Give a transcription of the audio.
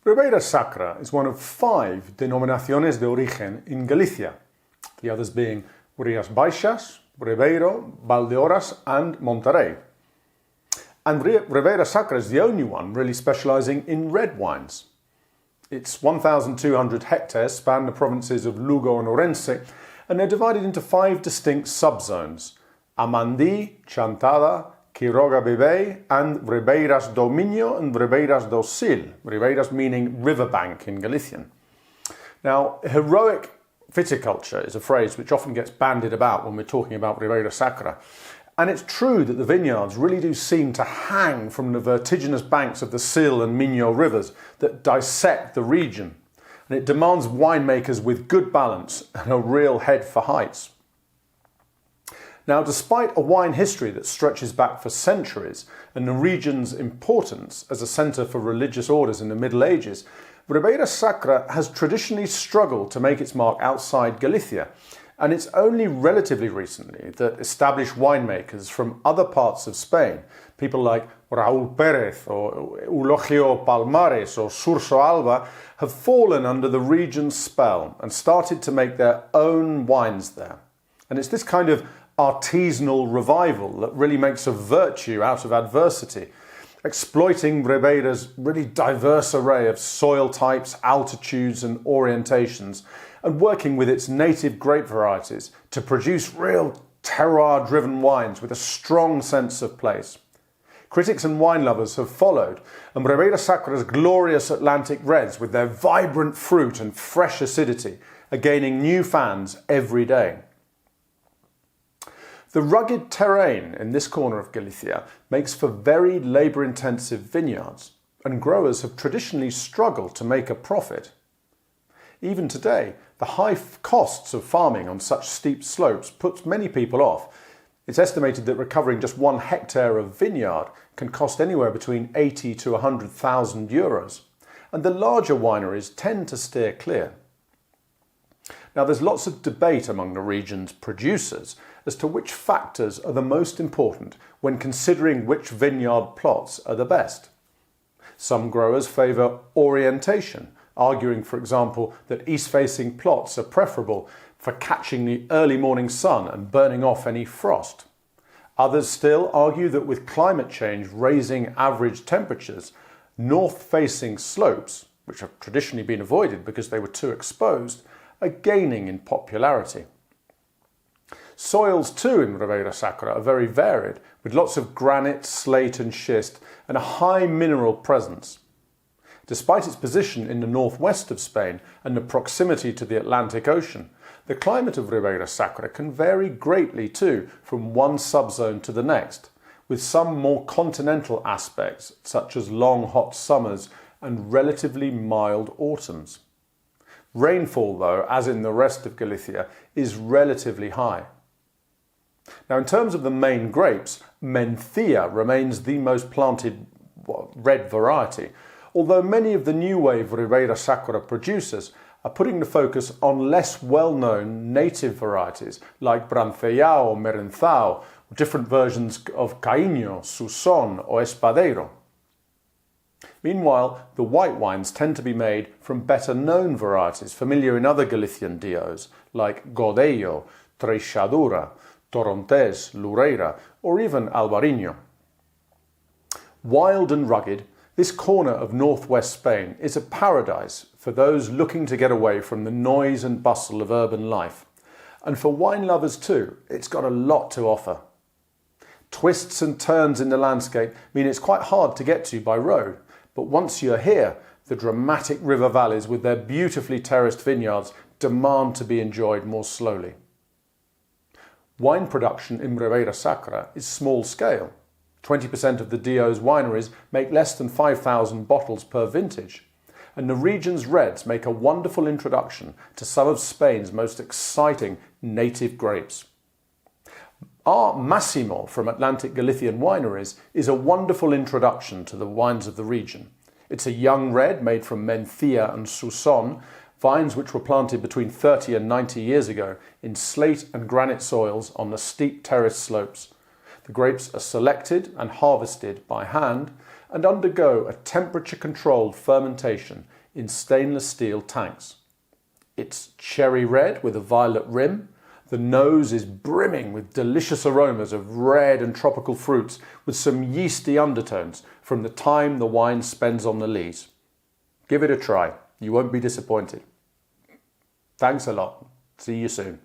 Ribeira Sacra is one of 5 Denominaciones de Origen in Galicia, the others being Rías Baixas, Ribeiro, Valdeorras and Monterrei. And Ribeira Sacra is the only one really specialising in red wines. Its 1,200 hectares span the provinces of Lugo and Ourense, and they're divided into 5 distinct subzones: Amandi, Chantada, Quiroga-Bibei and Ribeiras do Miño and Ribeiras do Sil, Ribeiras meaning riverbank in Galician. Now, heroic viticulture is a phrase which often gets bandied about when we're talking about Ribeira Sacra. And it's true that the vineyards really do seem to hang from the vertiginous banks of the Sil and Miño rivers that dissect the region. And it demands winemakers with good balance and a real head for heights. Now, despite a wine history that stretches back for centuries and the region's importance as a centre for religious orders in the Middle Ages, Ribeira Sacra has traditionally struggled to make its mark outside Galicia, and it's only relatively recently that established winemakers from other parts of Spain, people like Raúl Pérez or Eulogio Palmares or Surso Alba, have fallen under the region's spell and started to make their own wines there. And it's this kind of artisanal revival that really makes a virtue out of adversity, exploiting Ribeira's really diverse array of soil types, altitudes and orientations, and working with its native grape varieties to produce real terroir-driven wines with a strong sense of place. Critics and wine lovers have followed, and Ribeira Sacra's glorious Atlantic reds with their vibrant fruit and fresh acidity are gaining new fans every day. The rugged terrain in this corner of Galicia makes for very labour-intensive vineyards, and growers have traditionally struggled to make a profit. Even today, the high costs of farming on such steep slopes puts many people off. It's estimated that recovering just 1 hectare of vineyard can cost anywhere between 80 to 100,000 euros, and the larger wineries tend to steer clear. Now, there's lots of debate among the region's producers as to which factors are the most important when considering which vineyard plots are the best. Some growers favour orientation, arguing, for example, that east-facing plots are preferable for catching the early morning sun and burning off any frost. Others still argue that with climate change raising average temperatures, north-facing slopes, which have traditionally been avoided because they were too exposed, are gaining in popularity. Soils too in Ribeira Sacra are very varied, with lots of granite, slate and schist and a high mineral presence. Despite its position in the northwest of Spain and the proximity to the Atlantic Ocean, the climate of Ribeira Sacra can vary greatly too from one subzone to the next, with some more continental aspects such as long hot summers and relatively mild autumns. Rainfall, though, as in the rest of Galicia, is relatively high. Now, in terms of the main grapes, Mencía remains the most planted red variety, although many of the new wave Ribeira Sacra producers are putting the focus on less well-known native varieties like Brancellao or Merenzao, or different versions of Caíño, Susón or Espadeiro. Meanwhile, the white wines tend to be made from better-known varieties familiar in other Galician DOs like Godello, Treixadura, Torrontés, Loureira or even Albariño. Wild and rugged, this corner of northwest Spain is a paradise for those looking to get away from the noise and bustle of urban life. And for wine lovers too, it's got a lot to offer. Twists and turns in the landscape mean it's quite hard to get to by road, but once you're here, the dramatic river valleys with their beautifully terraced vineyards demand to be enjoyed more slowly. Wine production in Ribeira Sacra is small scale. 20% of the DO's wineries make less than 5,000 bottles per vintage, and the region's reds make a wonderful introduction to some of Spain's most exciting native grapes. Our Massimo from Atlantic Galician Wineries is a wonderful introduction to the wines of the region. It's a young red made from Mencía and Susón, vines which were planted between 30 and 90 years ago in slate and granite soils on the steep terrace slopes. The grapes are selected and harvested by hand and undergo a temperature-controlled fermentation in stainless steel tanks. It's cherry red with a violet rim. The nose is brimming with delicious aromas of red and tropical fruits with some yeasty undertones from the time the wine spends on the lees. Give it a try. You won't be disappointed. Thanks a lot. See you soon.